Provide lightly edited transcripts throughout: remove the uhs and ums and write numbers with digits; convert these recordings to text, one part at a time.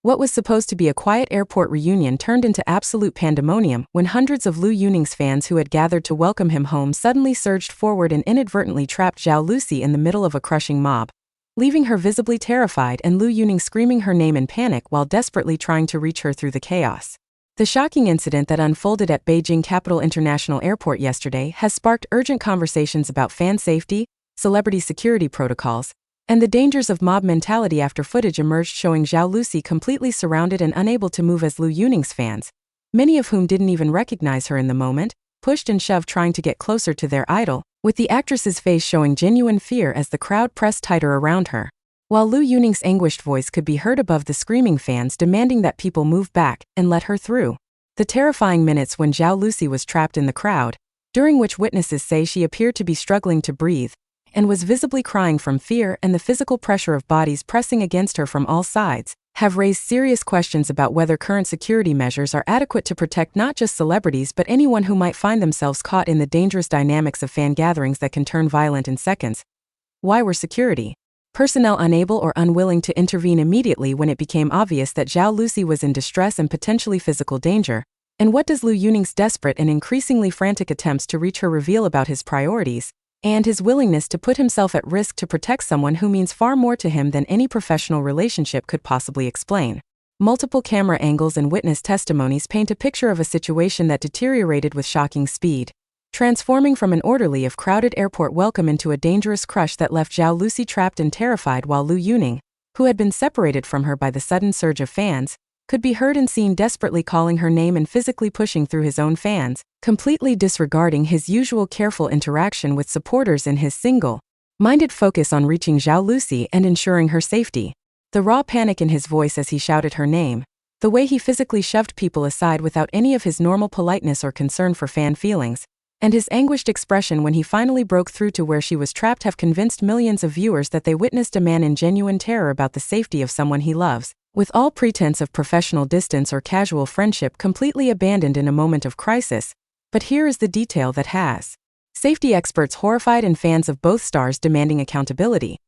What was supposed to be a quiet airport reunion turned into absolute pandemonium when hundreds of Liu Yuning's fans who had gathered to welcome him home suddenly surged forward and inadvertently trapped Zhao Lusi in the middle of a crushing mob, leaving her visibly terrified and Liu Yuning screaming her name in panic while desperately trying to reach her through the chaos. The shocking incident that unfolded at Beijing Capital International Airport yesterday has sparked urgent conversations about fan safety, celebrity security protocols, and the dangers of mob mentality after footage emerged showing Zhao Lusi completely surrounded and unable to move as Liu Yuning's fans, many of whom didn't even recognize her in the moment, pushed and shoved trying to get closer to their idol, with the actress's face showing genuine fear as the crowd pressed tighter around her. While Liu Yuning's anguished voice could be heard above the screaming fans demanding that people move back and let her through. The terrifying minutes when Zhao Lusi was trapped in the crowd, during which witnesses say she appeared to be struggling to breathe and was visibly crying from fear and the physical pressure of bodies pressing against her from all sides, have raised serious questions about whether current security measures are adequate to protect not just celebrities but anyone who might find themselves caught in the dangerous dynamics of fan gatherings that can turn violent in seconds. Why were security personnel unable or unwilling to intervene immediately when it became obvious that Zhao Lusi was in distress and potentially physical danger? And what does Liu Yuning's desperate and increasingly frantic attempts to reach her reveal about his priorities, and his willingness to put himself at risk to protect someone who means far more to him than any professional relationship could possibly explain? Multiple camera angles and witness testimonies paint a picture of a situation that deteriorated with shocking speed, transforming from an orderly if crowded airport welcome into a dangerous crush that left Zhao Lusi trapped and terrified while Liu Yuning, who had been separated from her by the sudden surge of fans, could be heard and seen desperately calling her name and physically pushing through his own fans, completely disregarding his usual careful interaction with supporters in his single-minded focus on reaching Zhao Lusi and ensuring her safety. The raw panic in his voice as he shouted her name, the way he physically shoved people aside without any of his normal politeness or concern for fan feelings, and his anguished expression when he finally broke through to where she was trapped have convinced millions of viewers that they witnessed a man in genuine terror about the safety of someone he loves, with all pretense of professional distance or casual friendship completely abandoned in a moment of crisis. But here is the detail that has safety experts horrified and fans of both stars demanding accountability.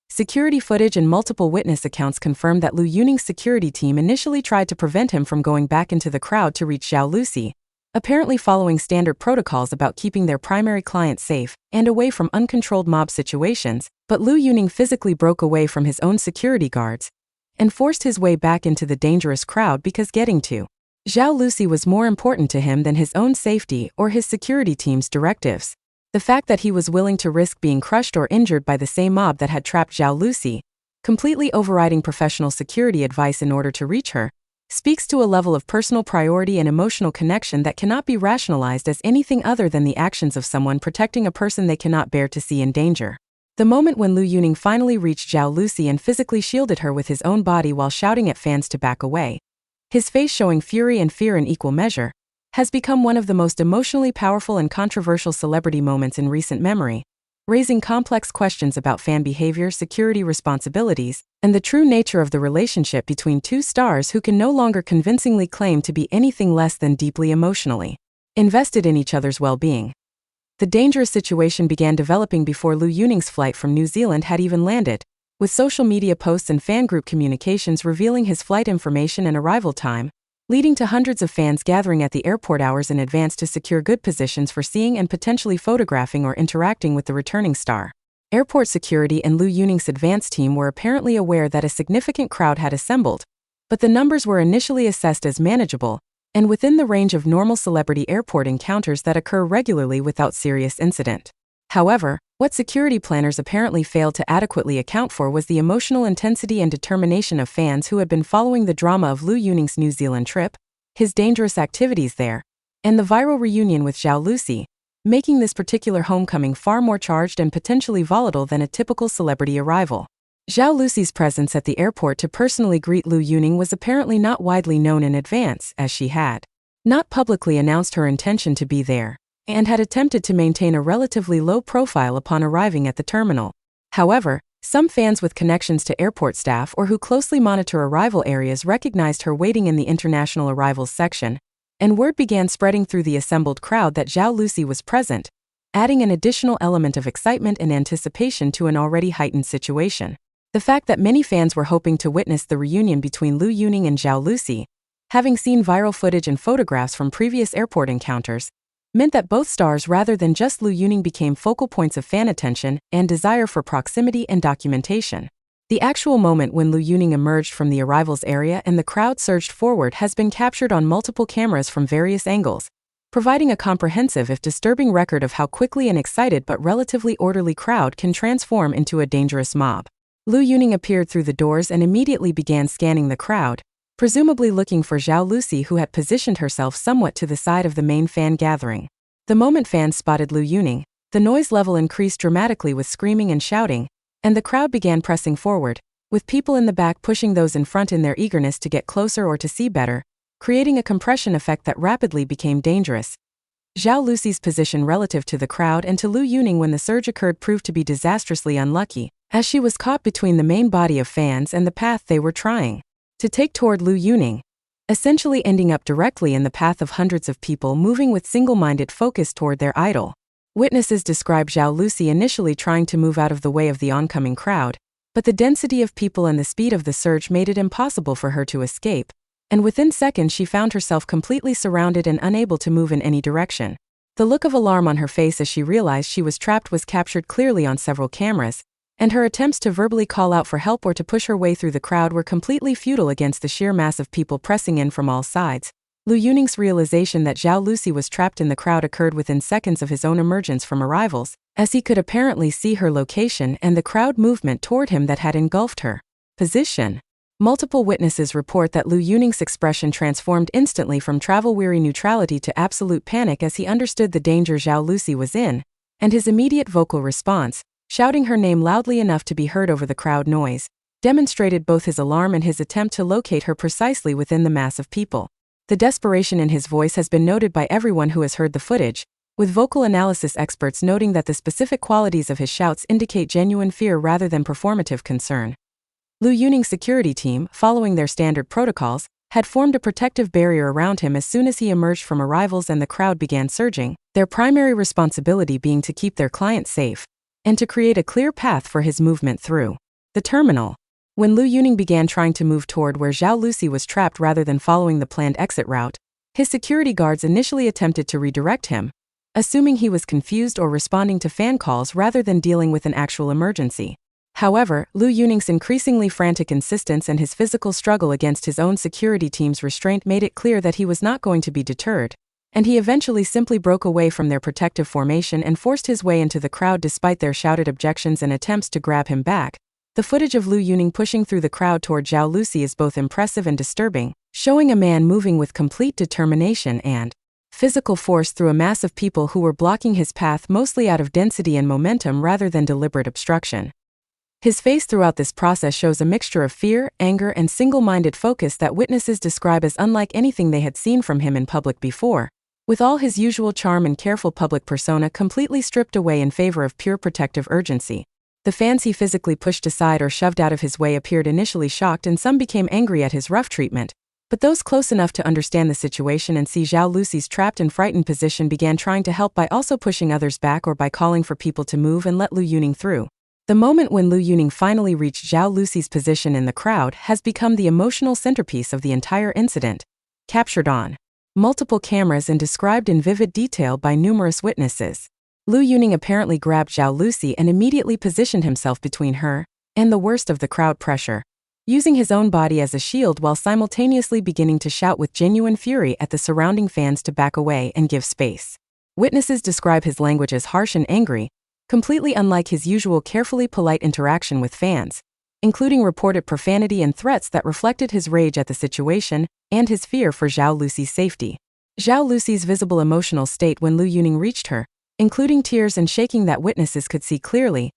Security footage and multiple witness accounts confirm that Liu Yuning's security team initially tried to prevent him from going back into the crowd to reach Zhao Lusi, apparently following standard protocols about keeping their primary client safe and away from uncontrolled mob situations, but Liu Yuning physically broke away from his own security guards and forced his way back into the dangerous crowd because getting to Zhao Lusi was more important to him than his own safety or his security team's directives. The fact that he was willing to risk being crushed or injured by the same mob that had trapped Zhao Lusi, completely overriding professional security advice in order to reach her, speaks to a level of personal priority and emotional connection that cannot be rationalized as anything other than the actions of someone protecting a person they cannot bear to see in danger. The moment when Liu Yuning finally reached Zhao Lusi and physically shielded her with his own body while shouting at fans to back away, his face showing fury and fear in equal measure, has become one of the most emotionally powerful and controversial celebrity moments in recent memory, raising complex questions about fan behavior, security responsibilities, and the true nature of the relationship between two stars who can no longer convincingly claim to be anything less than deeply emotionally invested in each other's well-being. The dangerous situation began developing before Liu Yuning's flight from New Zealand had even landed, with social media posts and fan group communications revealing his flight information and arrival time, leading to hundreds of fans gathering at the airport hours in advance to secure good positions for seeing and potentially photographing or interacting with the returning star. Airport security and Liu Yuning's advance team were apparently aware that a significant crowd had assembled, but the numbers were initially assessed as manageable and within the range of normal celebrity airport encounters that occur regularly without serious incident. However, what security planners apparently failed to adequately account for was the emotional intensity and determination of fans who had been following the drama of Liu Yuning's New Zealand trip, his dangerous activities there, and the viral reunion with Zhao Lusi, making this particular homecoming far more charged and potentially volatile than a typical celebrity arrival. Zhao Lusi's presence at the airport to personally greet Liu Yuning was apparently not widely known in advance, as she had not publicly announced her intention to be there, and had attempted to maintain a relatively low profile upon arriving at the terminal. However, some fans with connections to airport staff or who closely monitor arrival areas recognized her waiting in the international arrivals section, and word began spreading through the assembled crowd that Zhao Lusi was present, adding an additional element of excitement and anticipation to an already heightened situation. The fact that many fans were hoping to witness the reunion between Liu Yuning and Zhao Lusi, having seen viral footage and photographs from previous airport encounters, meant that both stars rather than just Liu Yuning became focal points of fan attention and desire for proximity and documentation. The actual moment when Liu Yuning emerged from the arrivals area and the crowd surged forward has been captured on multiple cameras from various angles, providing a comprehensive if disturbing record of how quickly an excited but relatively orderly crowd can transform into a dangerous mob. Liu Yuning appeared through the doors and immediately began scanning the crowd, presumably looking for Zhao Lusi, who had positioned herself somewhat to the side of the main fan gathering. The moment fans spotted Liu Yuning, the noise level increased dramatically with screaming and shouting, and the crowd began pressing forward, with people in the back pushing those in front in their eagerness to get closer or to see better, creating a compression effect that rapidly became dangerous. Zhao Lusi's position relative to the crowd and to Liu Yuning when the surge occurred proved to be disastrously unlucky, as she was caught between the main body of fans and the path they were trying to take toward Liu Yuning, essentially ending up directly in the path of hundreds of people moving with single-minded focus toward their idol. Witnesses describe Zhao Lusi initially trying to move out of the way of the oncoming crowd, but the density of people and the speed of the surge made it impossible for her to escape, and within seconds she found herself completely surrounded and unable to move in any direction. The look of alarm on her face as she realized she was trapped was captured clearly on several cameras, and her attempts to verbally call out for help or to push her way through the crowd were completely futile against the sheer mass of people pressing in from all sides. Liu Yuning's realization that Zhao Lusi was trapped in the crowd occurred within seconds of his own emergence from arrivals, as he could apparently see her location and the crowd movement toward him that had engulfed her position. Multiple witnesses report that Liu Yuning's expression transformed instantly from travel-weary neutrality to absolute panic as he understood the danger Zhao Lusi was in, and his immediate vocal response, shouting her name loudly enough to be heard over the crowd noise, demonstrated both his alarm and his attempt to locate her precisely within the mass of people. The desperation in his voice has been noted by everyone who has heard the footage, with vocal analysis experts noting that the specific qualities of his shouts indicate genuine fear rather than performative concern. Liu Yuning's security team, following their standard protocols, had formed a protective barrier around him as soon as he emerged from arrivals and the crowd began surging, their primary responsibility being to keep their client safe and to create a clear path for his movement through the terminal. When Liu Yuning began trying to move toward where Zhao Lusi was trapped rather than following the planned exit route, his security guards initially attempted to redirect him, assuming he was confused or responding to fan calls rather than dealing with an actual emergency. However, Liu Yuning's increasingly frantic insistence and his physical struggle against his own security team's restraint made it clear that he was not going to be deterred, and he eventually simply broke away from their protective formation and forced his way into the crowd despite their shouted objections and attempts to grab him back. The footage of Liu Yuning pushing through the crowd toward Zhao Lusi is both impressive and disturbing, showing a man moving with complete determination and physical force through a mass of people who were blocking his path mostly out of density and momentum rather than deliberate obstruction. His face throughout this process shows a mixture of fear, anger, and single-minded focus that witnesses describe as unlike anything they had seen from him in public before, with all his usual charm and careful public persona completely stripped away in favor of pure protective urgency. The fans he physically pushed aside or shoved out of his way appeared initially shocked and some became angry at his rough treatment, but those close enough to understand the situation and see Zhao Lusi's trapped and frightened position began trying to help by also pushing others back or by calling for people to move and let Liu Yuning through. The moment when Liu Yuning finally reached Zhao Lusi's position in the crowd has become the emotional centerpiece of the entire incident, captured on multiple cameras and described in vivid detail by numerous witnesses. Liu Yuning apparently grabbed Zhao Lusi and immediately positioned himself between her and the worst of the crowd pressure, using his own body as a shield while simultaneously beginning to shout with genuine fury at the surrounding fans to back away and give space. Witnesses describe his language as harsh and angry, completely unlike his usual carefully polite interaction with fans, including reported profanity and threats that reflected his rage at the situation and his fear for Zhao Lusi's safety. Zhao Lusi's visible emotional state when Liu Yuning reached her, including tears and shaking that witnesses could see clearly,